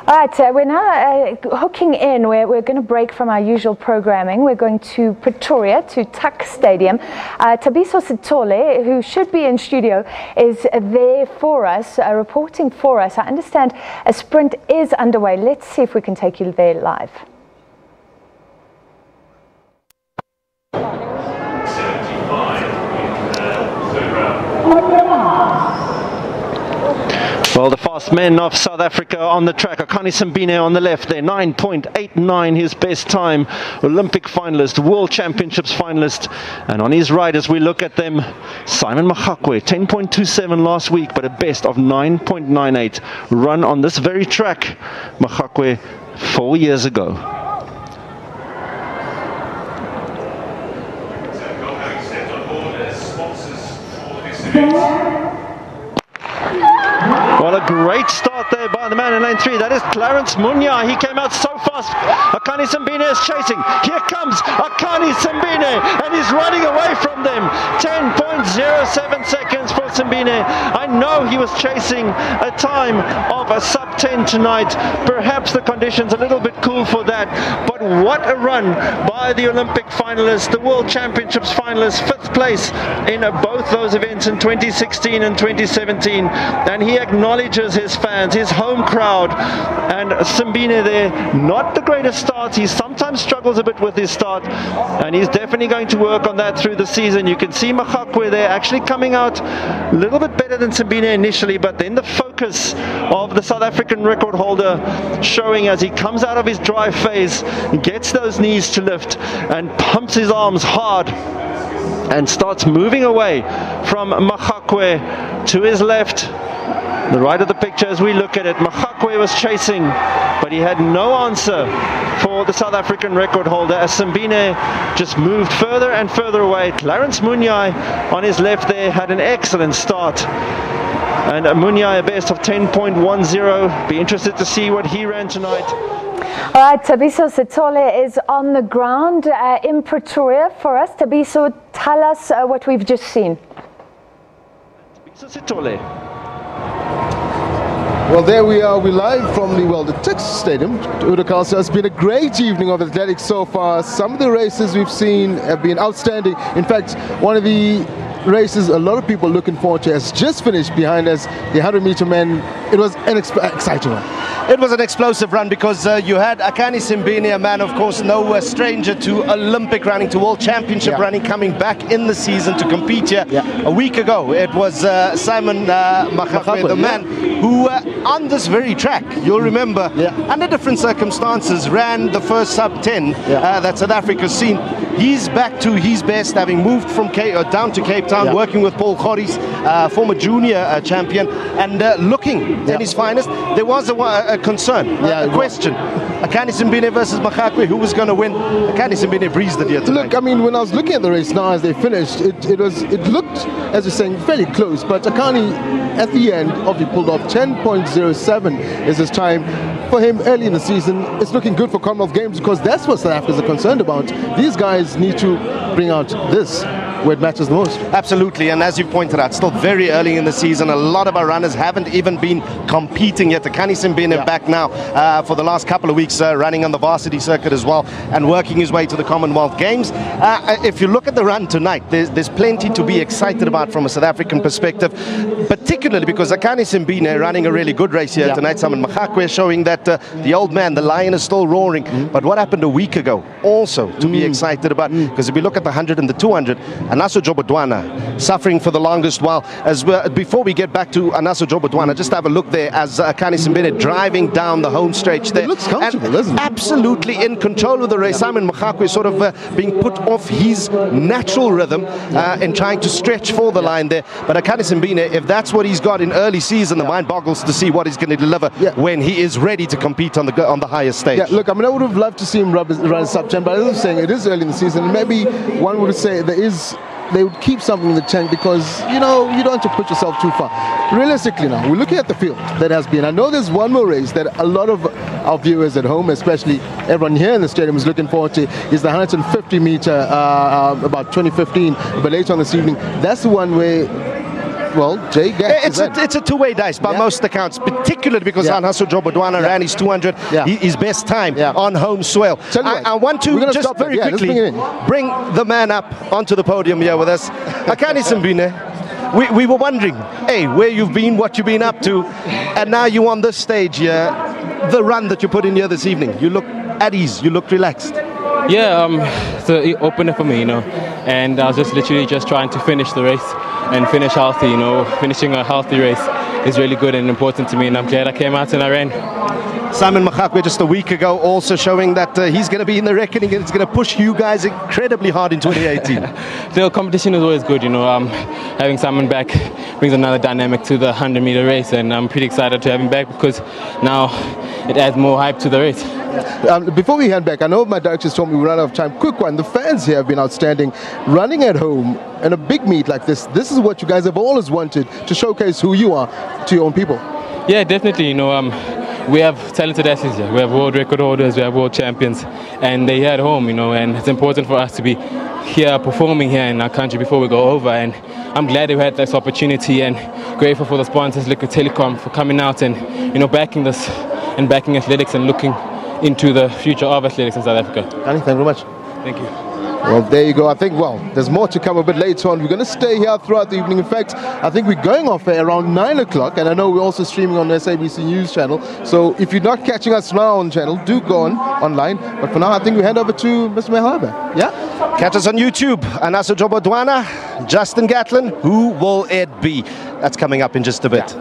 All right, we're now hooking in. We're going to break from our usual programming. We're going to Pretoria, to Tuck Stadium. Thabiso Sithole, who should be in studio, is there for us, reporting for us. I understand a sprint is underway. Let's see if we can take you there live. Well, the fast men of South Africa on the track. Akani Simbine on the left there, 9.89, his best time. Olympic finalist, World Championships finalist. And on his right, as we look at them, Simon Mahakwe, 10.27 last week, but a best of 9.98 run on this very track. Mahakwe 4 years ago. Well, a great start there by the man in lane 3. That is Clarence Munya. He came out so fast. Akani Simbine is chasing. Here comes Akani Simbine, and he's running away from them. 10.07 seconds for Simbine. I know he was chasing a time of a sub-10 tonight. Perhaps the conditions a little bit cool for that. But what a run by the Olympic finalist, the World Championships finalist, 5th place in both those events in 2016 and 2017. And he acknowledges his fans, his home crowd. And Simbine there, not the greatest start. He sometimes struggles a bit with his start, and he's definitely going to work on that through the season. You can see Mahakwe there actually coming out a little bit better than Simbine initially, but then the focus of the South African record holder showing as he comes out of his drive phase, gets those knees to lift and pumps his arms hard and starts moving away from Mahakwe to his left. The right of the picture as we look at it, Mahakwe was chasing, but he had no answer for the South African record holder as Simbine just moved further and further away. Clarence Munyai on his left there had an excellent start. And Munyai a best of 10.10. Be interested to see what he ran tonight. All right, Thabiso Sithole is on the ground in Pretoria for us. Thabiso, tell us what we've just seen. Thabiso Sithole. Well, there we are. We're live from the Tuck Stadium. Udakasa, has been a great evening of athletics so far. Some of the races we've seen have been outstanding. In fact, one of the races a lot of people are looking forward to has just finished behind us, the 100-meter men. It was an exciting one. It was an explosive run because you had Akani Simbine, a man, of course, no stranger to Olympic running, to World Championship running, coming back in the season to compete here. A week ago, it was Simon Mahakwe, the man who, on this very track, you'll remember, under different circumstances, ran the first sub-10 that South Africa's seen. He's back to his best, having moved from down to Cape Town, working with Paul Goris, former junior champion, and looking at his finest. There was a concern, a question. Akani Simbine versus Mahakwe, who was going to win? Akani Simbine breezed it here tonight. Look, I mean, when I was looking at the race now as they finished, it looked, as you're saying, fairly close. But Akani, at the end, obviously pulled off 10.07 is his time. For him early in the season, it's looking good for Commonwealth Games because that's what South Africans are concerned about. These guys need to bring out this where it matters the most. Absolutely, and as you pointed out, still very early in the season. A lot of our runners haven't even been competing yet. Akani Simbine back now for the last couple of weeks, running on the varsity circuit as well and working his way to the Commonwealth Games. If you look at the run tonight, there's plenty to be excited about from a South African perspective, particularly because Akani Simbine running a really good race here tonight. Simon Mahakwe showing that the old man, the lion, is still roaring. But what happened a week ago also to be excited about, because if we look at the 100 and the 200, Anaso Jobodwana suffering for the longest while. Before we get back to Anaso Jobodwana, just have a look there as Akani Simbine driving down the home stretch there. It looks comfortable, doesn't it? Absolutely in control of the race. Simon Mahakwe sort of being put off his natural rhythm and trying to stretch for the line there. But Akani Simbine, if that's what he's got in early season, the mind boggles to see what he's going to deliver when he is ready to compete on the highest stage. Yeah, look, I mean, I would have loved to see him run sub-10, but as I'm saying, it is early in the season. Maybe one would say they would keep something in the tank because, you know, you don't want to put yourself too far. Realistically now, we're looking at the field that has been. I know there's one more race that a lot of our viewers at home, especially everyone here in the stadium, is looking forward to, is the 150 meter, about 2015, but later on this evening. That's the one where well, Jay gets it's a two-way dice by most accounts, particularly because Anaso Jobodwana ran his 200, his best time on home soil. I want to just very quickly bring the man up onto the podium here with us. Akani Simbine, we were wondering, hey, where you've been, what you've been up to, and now you're on this stage here. The run that you put in here this evening, you look at ease, you look relaxed. Yeah, it's an opener for me, you know, and I was just literally just trying to finish the race and finish healthy, you know. Finishing a healthy race is really good and important to me, and I'm glad I came out and I ran. Simon Machakwe just a week ago also showing that he's going to be in the reckoning and it's going to push you guys incredibly hard in 2018. The competition is always good, you know. Having Simon back brings another dynamic to the 100-meter race, and I'm pretty excited to have him back because now it adds more hype to the race. Before we head back, I know my directors told me we run out of time. Quick one, the fans here have been outstanding. Running at home in a big meet like this is what you guys have always wanted, to showcase who you are to your own people. Yeah, definitely, you know, we have talented athletes here. We have world record holders, we have world champions, and they're here at home, you know, and it's important for us to be here performing here in our country before we go over, and I'm glad we had this opportunity and grateful for the sponsors, Liquid Telecom, for coming out and, you know, backing this and backing athletics and looking into the future of athletics in South Africa. Thank you very much. Thank you. Well, there you go. I think, well, there's more to come a bit later on. We're going to stay here throughout the evening. In fact, I think we're going off air around 9 o'clock, and I know we're also streaming on the SABC News channel. So if you're not catching us now on the channel, do go online. But for now, I think we hand over to Mr. Mehaba. Yeah? Catch us on YouTube. Anaso Jobodwana, Justin Gatlin, who will it be? That's coming up in just a bit.